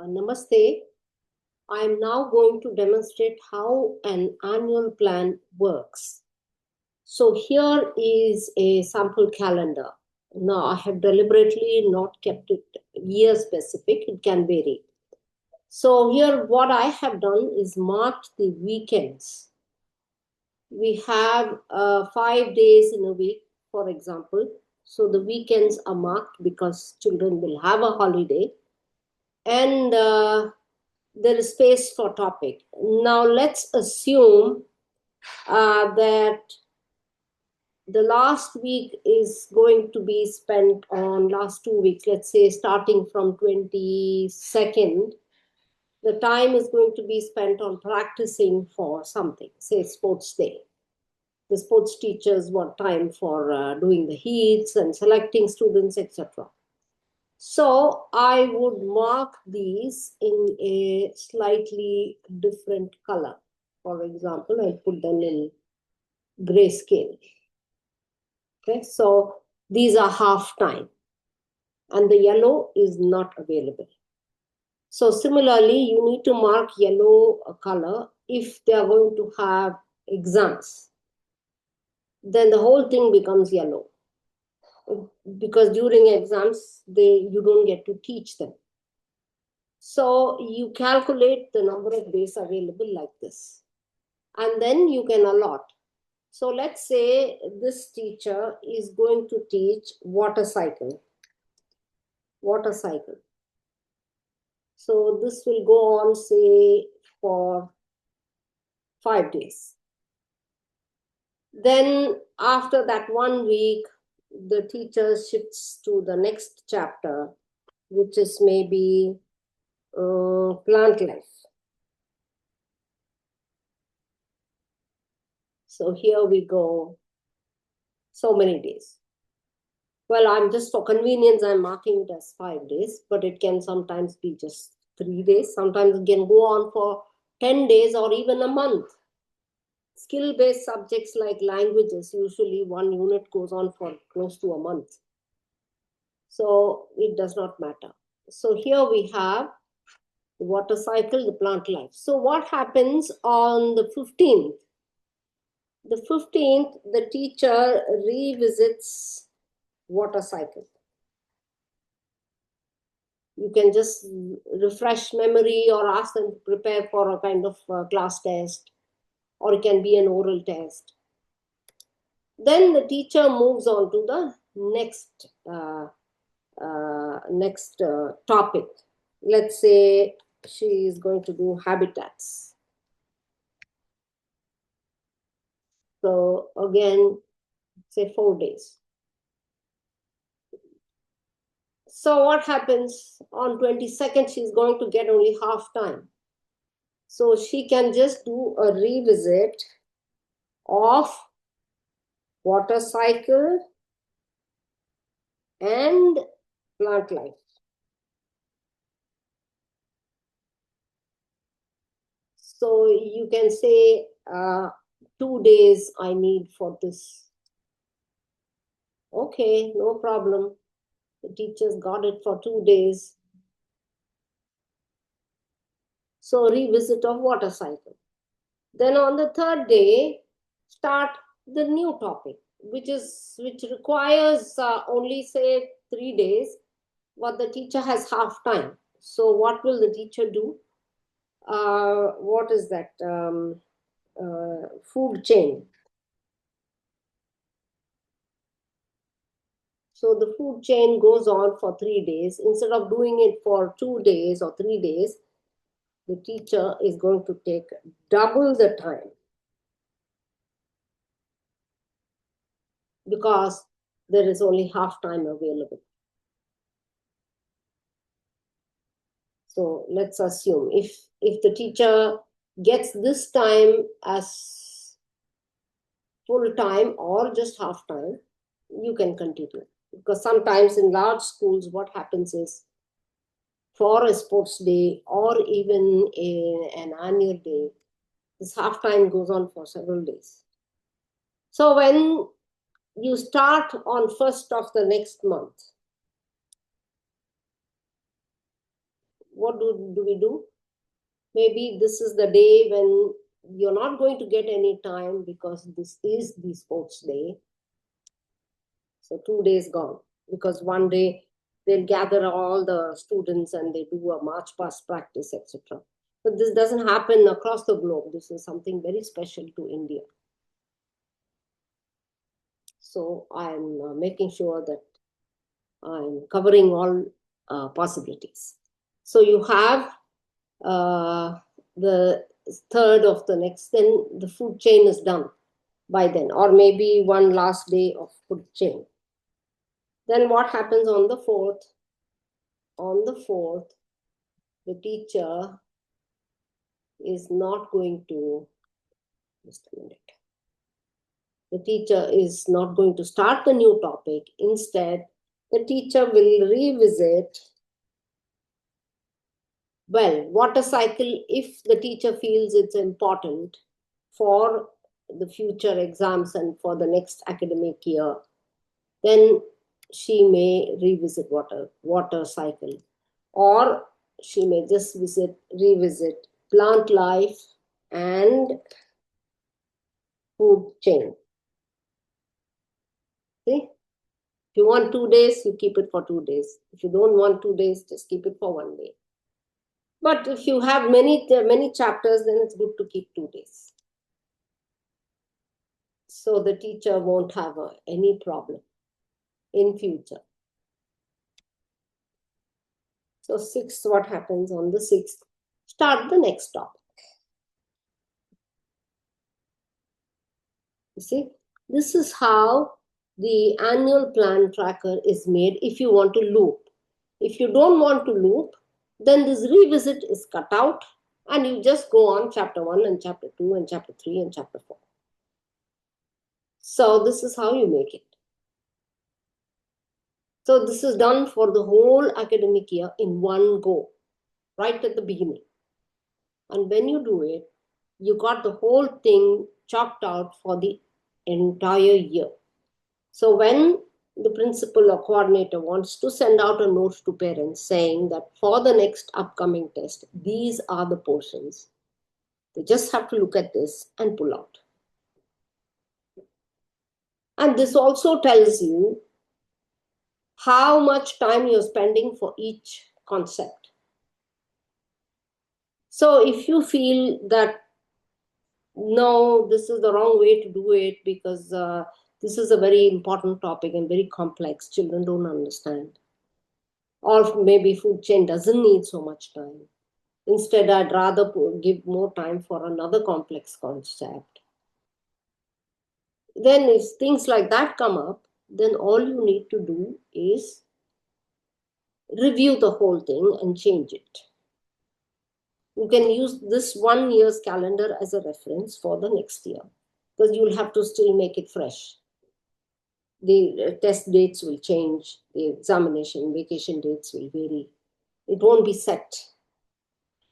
Namaste. I am now going to demonstrate how an annual plan works. So here is a sample calendar. Now I have deliberately not kept it year specific. It can vary. So here what I have done is marked the weekends. We have 5 days in a week, for example. So the weekends are marked because children will have a holiday. And there is space for topic. Now let's assume that the last week is going to be spent on last 2 weeks, let's say starting from 22nd. The time is going to be spent on practicing for something, say sports day. The sports teachers want time for doing the heats and selecting students, etc. So I would mark these in a slightly different color. For example, I put them in grayscale. Okay, so these are half time and the yellow is not available. So similarly, you need to mark yellow color if they are going to have exams. Then the whole thing becomes yellow because during exams, you don't get to teach them. So you calculate the number of days available like this. And then you can allot. So let's say this teacher is going to teach water cycle. Water cycle. So this will go on, say, for 5 days. Then after that 1 week, the teacher shifts to the next chapter, which is maybe plant life. So here we go, so many days. Well, I'm just for convenience, I'm marking it as 5 days, but it can sometimes be just 3 days. Sometimes it can go on for 10 days or even a month. Skill-based subjects like languages, usually one unit goes on for close to a month. So it does not matter. So here we have the water cycle, the plant life. So what happens on the 15th? The 15th, the teacher revisits water cycle. You can just refresh memory or ask them to prepare for a kind of class test, or it can be an oral test. Then the teacher moves on to the next topic. Let's say she is going to do habitats. So again, say 4 days. So what happens on 22nd, she's going to get only half time. So she can just do a revisit of water cycle and plant life. So you can say 2 days I need for this. Okay, no problem. The teachers got it for 2 days. So revisit of water cycle. Then on the 3rd day, start the new topic, which requires only say 3 days, but the teacher has half time. So what will the teacher do? What is that? Food chain. So the food chain goes on for 3 days. Instead of doing it for 2 days or 3 days, the teacher is going to take double the time because there is only half time available. So let's assume if the teacher gets this time as full time or just half time, you can continue. Because sometimes in large schools, what happens is for a sports day or even an annual day, this half time goes on for several days. So when you start on 1st of the next month, what do we do? Maybe this is the day when you're not going to get any time because this is the sports day. So 2 days gone, because one day they'll gather all the students and they do a march past practice, etc. But this doesn't happen across the globe. This is something very special to India. So I'm making sure that I'm covering all possibilities. So you have the third of the next, then the food chain is done by then, or maybe one last day of food chain. Then what happens on the fourth? On the fourth, the teacher is not going to, just a minute. The teacher is not going to start the new topic. Instead, the teacher will revisit, well, water cycle, if the teacher feels it's important for the future exams and for the next academic year, then she may revisit water cycle, or she may just revisit plant life and food chain. See, if you want 2 days, you keep it for 2 days. If you don't want 2 days, just keep it for 1 day. But if you have many chapters, then it's good to keep 2 days. So the teacher won't have any problem in future. So 6th, what happens on the 6th? Start the next topic. You see, this is how the annual plan tracker is made if you want to loop. If you don't want to loop, then this revisit is cut out and you just go on chapter 1 and chapter 2 and chapter 3 and chapter 4. So this is how you make it. So this is done for the whole academic year in one go, right at the beginning. And when you do it, you got the whole thing chalked out for the entire year. So when the principal or coordinator wants to send out a note to parents saying that for the next upcoming test, these are the portions, they just have to look at this and pull out. And this also tells you how much time you're spending for each concept. So if you feel that, no, this is the wrong way to do it because this is a very important topic and very complex, children don't understand. Or maybe food chain doesn't need so much time. Instead, I'd rather give more time for another complex concept. Then if things like that come up, then all you need to do is review the whole thing and change it. You can use this 1 year's calendar as a reference for the next year because you'll have to still make it fresh. The test dates will change, the examination, vacation dates will vary. It won't be set.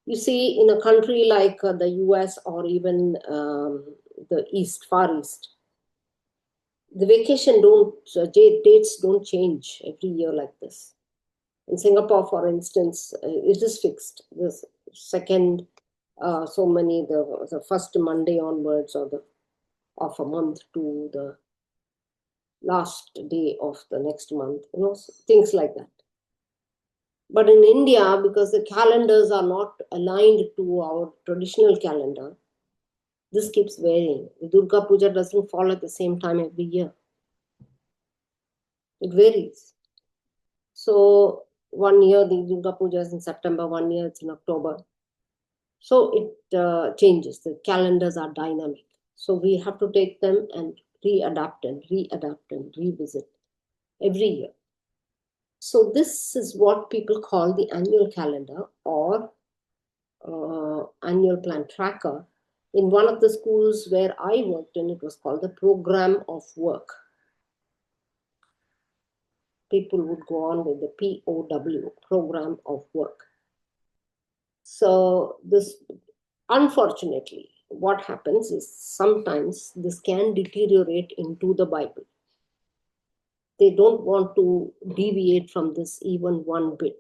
You see, in a country like the US or even the Far East, the vacation dates don't change every year like this. In Singapore, for instance, it is fixed. The second, the first Monday onwards of a month to the last day of the next month, things like that. But in India, because the calendars are not aligned to our traditional calendar, this keeps varying. The Durga Puja doesn't fall at the same time every year. It varies. So 1 year the Durga Puja is in September, 1 year it's in October. So it changes. The calendars are dynamic. So we have to take them and readapt and revisit every year. So this is what people call the annual calendar or annual plan tracker. In one of the schools where I worked in, it was called the program of work. People would go on with the POW, program of work. So this, unfortunately, what happens is sometimes this can deteriorate into the Bible. They don't want to deviate from this even one bit.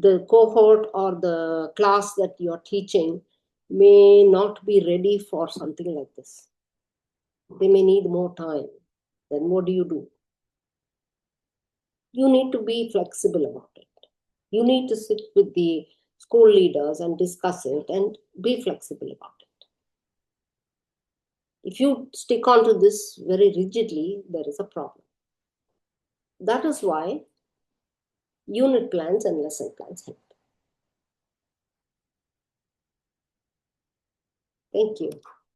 the cohort or the class that you're teaching may not be ready for something like this. They may need more time. Then what do? You need to be flexible about it. You need to sit with the school leaders and discuss it and be flexible about it. If you stick onto this very rigidly, there is a problem. That is why unit plans and lesson plans help. Thank you.